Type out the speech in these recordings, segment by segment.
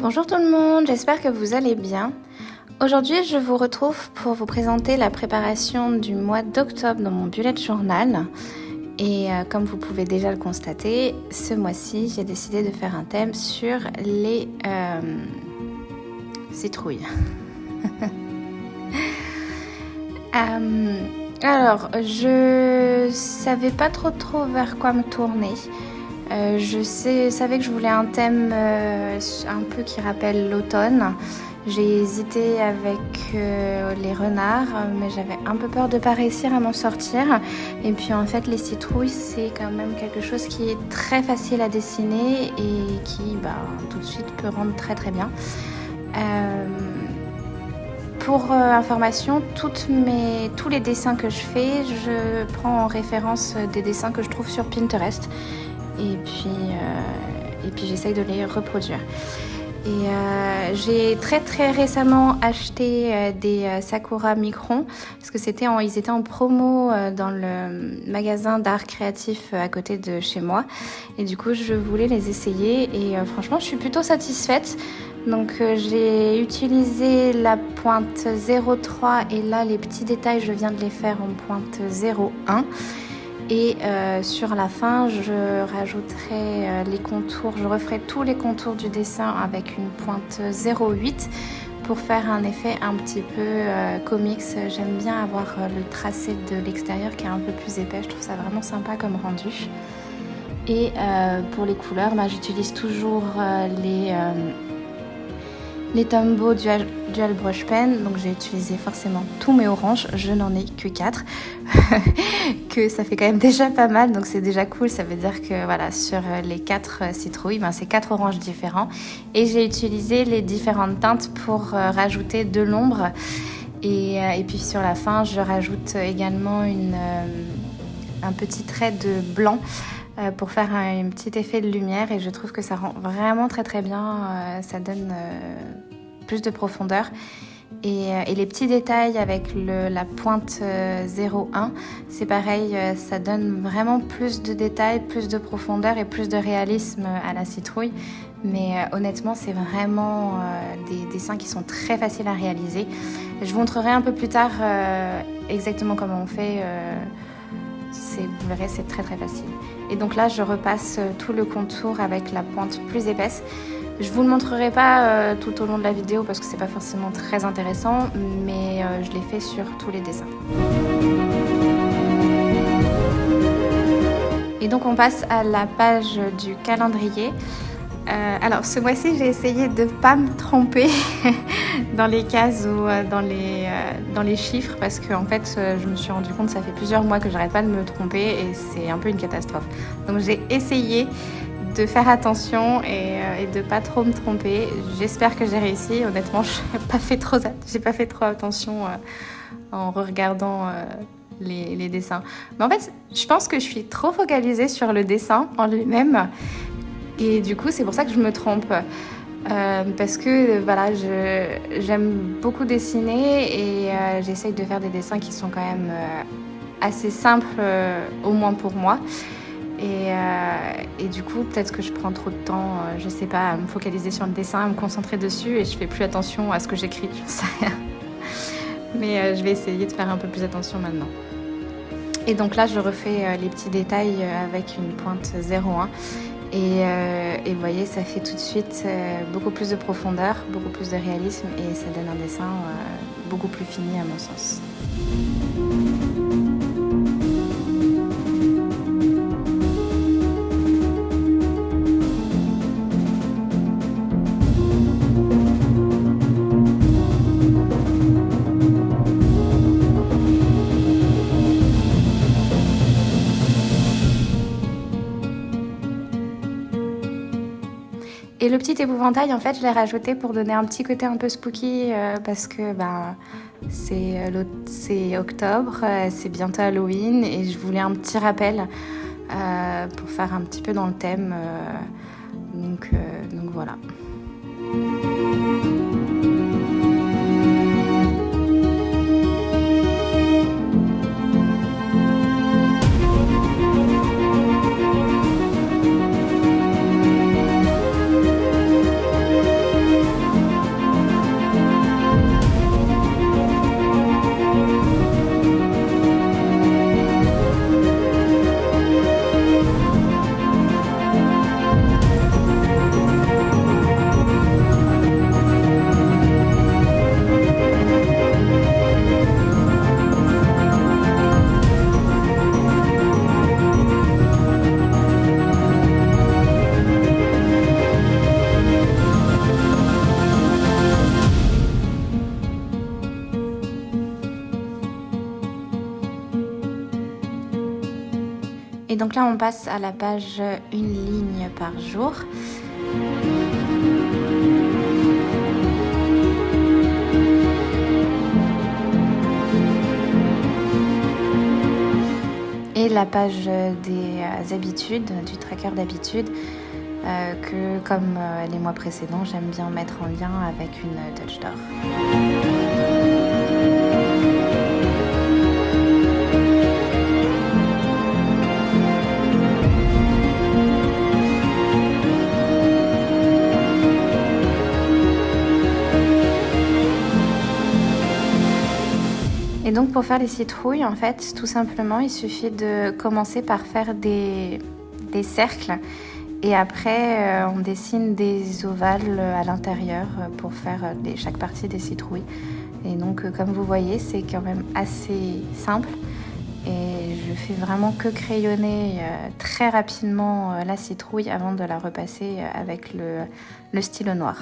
Bonjour tout le monde, j'espère que vous allez bien. Aujourd'hui, je vous retrouve pour vous présenter la préparation du mois d'octobre dans mon bullet journal. Et comme vous pouvez déjà le constater, ce mois-ci, j'ai décidé de faire un thème sur les citrouilles. Alors, je savais pas trop vers quoi me tourner. Je savais que je voulais un thème un peu qui rappelle l'automne. J'ai hésité avec les renards, mais j'avais un peu peur de ne pas réussir à m'en sortir. Et puis en fait, les citrouilles, c'est quand même quelque chose qui est très facile à dessiner et qui tout de suite peut rendre très bien. Pour information, tous les dessins que je fais, je prends en référence des dessins que je trouve sur Pinterest. Et puis j'essaye de les reproduire. Et j'ai très récemment acheté des Sakura Micron parce que ils étaient en promo dans le magasin d'art créatif à côté de chez moi. Et du coup, je voulais les essayer et franchement, je suis plutôt satisfaite. Donc j'ai utilisé la pointe 0,3 et là, les petits détails, je viens de les faire en pointe 0,1. Et sur la fin, je rajouterai les contours, je referai tous les contours du dessin avec une pointe 0,8 pour faire un effet un petit peu comics. J'aime bien avoir le tracé de l'extérieur qui est un peu plus épais, je trouve ça vraiment sympa comme rendu. Et pour les couleurs, j'utilise toujours les Tombow Dual Brush Pen, donc j'ai utilisé forcément tous mes oranges, je n'en ai que 4, que ça fait quand même déjà pas mal, donc c'est déjà cool, ça veut dire que voilà, sur les 4 citrouilles, c'est 4 oranges différents, et j'ai utilisé les différentes teintes pour rajouter de l'ombre, et puis sur la fin, je rajoute également un petit trait de blanc, pour faire un petit effet de lumière et je trouve que ça rend vraiment très bien, ça donne plus de profondeur et les petits détails avec la pointe 0,1 c'est pareil, ça donne vraiment plus de détails, plus de profondeur et plus de réalisme à la citrouille, mais honnêtement c'est vraiment des dessins qui sont très faciles à réaliser. Je vous montrerai un peu plus tard exactement comment on fait. Vous verrez, c'est très facile. Et donc là, je repasse tout le contour avec la pointe plus épaisse. Je vous le montrerai pas tout au long de la vidéo parce que c'est pas forcément très intéressant, mais je l'ai fait sur tous les dessins. Et donc on passe à la page du calendrier. Alors ce mois-ci, j'ai essayé de ne pas me tromper dans les cases ou dans les chiffres parce que en fait, je me suis rendu compte que ça fait plusieurs mois que j'arrête pas de me tromper et c'est un peu une catastrophe. Donc j'ai essayé de faire attention et de pas trop me tromper. J'espère que j'ai réussi. Honnêtement, j'ai pas fait trop attention en regardant les dessins. Mais en fait, je pense que je suis trop focalisée sur le dessin en lui-même. Et du coup, c'est pour ça que je me trompe. Parce que voilà, j'aime beaucoup dessiner et j'essaye de faire des dessins qui sont quand même assez simples, au moins pour moi. Et du coup, peut-être que je prends trop de temps, je sais pas, à me focaliser sur le dessin, à me concentrer dessus et je fais plus attention à ce que j'écris, je sais rien. Mais je vais essayer de faire un peu plus attention maintenant. Et donc là, je refais les petits détails avec une pointe 0,1. Et vous voyez, ça fait tout de suite beaucoup plus de profondeur, beaucoup plus de réalisme et ça donne un dessin beaucoup plus fini à mon sens. Et le petit épouvantail, en fait, je l'ai rajouté pour donner un petit côté un peu spooky parce que c'est octobre, c'est bientôt Halloween et je voulais un petit rappel pour faire un petit peu dans le thème. Donc voilà. Et donc là, on passe à la page une ligne par jour. Et la page des habitudes, du tracker d'habitudes, que comme les mois précédents, j'aime bien mettre en lien avec une touch d'or. Et donc pour faire les citrouilles, en fait, tout simplement, il suffit de commencer par faire des cercles et après on dessine des ovales à l'intérieur pour faire chaque partie des citrouilles. Et donc comme vous voyez, c'est quand même assez simple et je fais vraiment que crayonner très rapidement la citrouille avant de la repasser avec le stylo noir.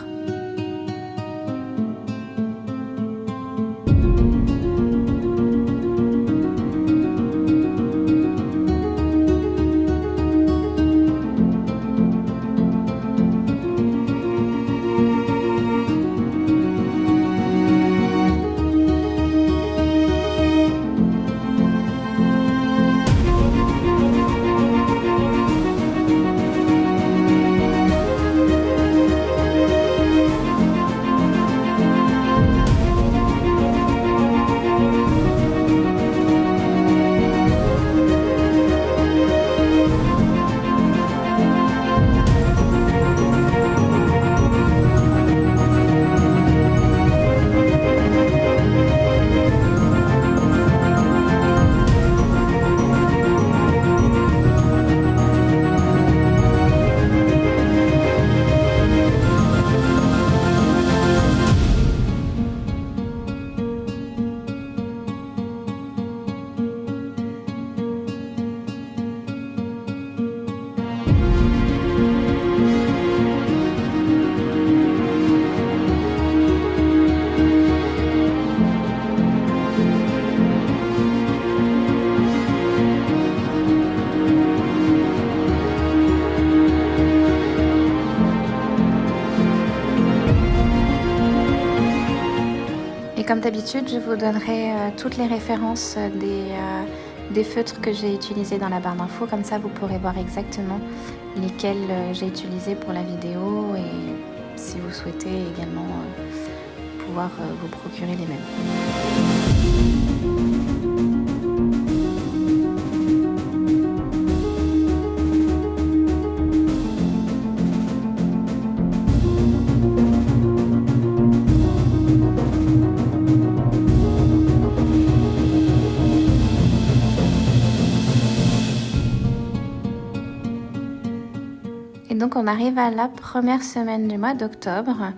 Et comme d'habitude, je vous donnerai toutes les références des feutres que j'ai utilisés dans la barre d'infos. Comme ça, vous pourrez voir exactement lesquels j'ai utilisés pour la vidéo et si vous souhaitez également pouvoir vous procurer les mêmes. Et donc on arrive à la première semaine du mois d'octobre.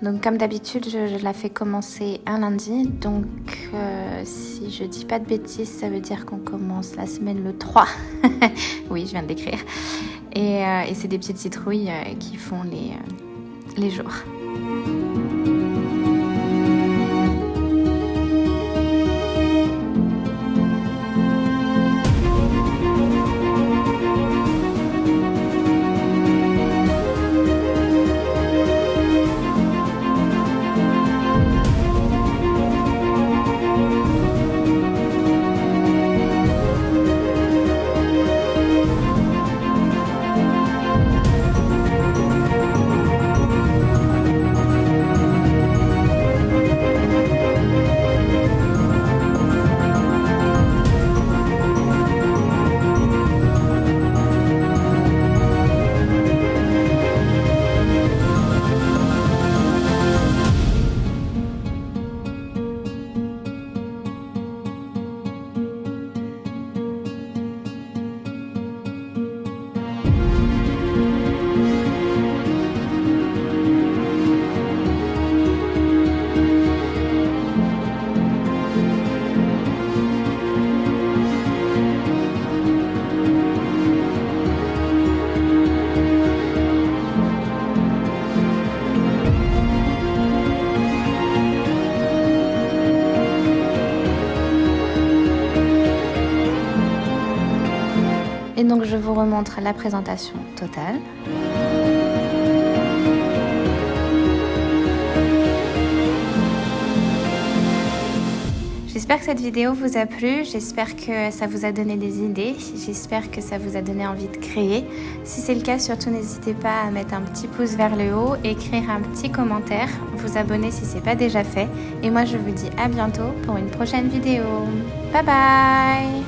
Donc comme d'habitude, je la fais commencer un lundi. Donc si je dis pas de bêtises, ça veut dire qu'on commence la semaine le 3. Oui, je viens de l'écrire. Et c'est des petites citrouilles qui font les jours. remontre la présentation totale. J'espère que cette vidéo vous a plu, j'espère que ça vous a donné des idées, j'espère que ça vous a donné envie de créer. Si c'est le cas, surtout n'hésitez pas à mettre un petit pouce vers le haut, écrire un petit commentaire, vous abonner si ce n'est pas déjà fait. Et moi je vous dis à bientôt pour une prochaine vidéo. Bye bye!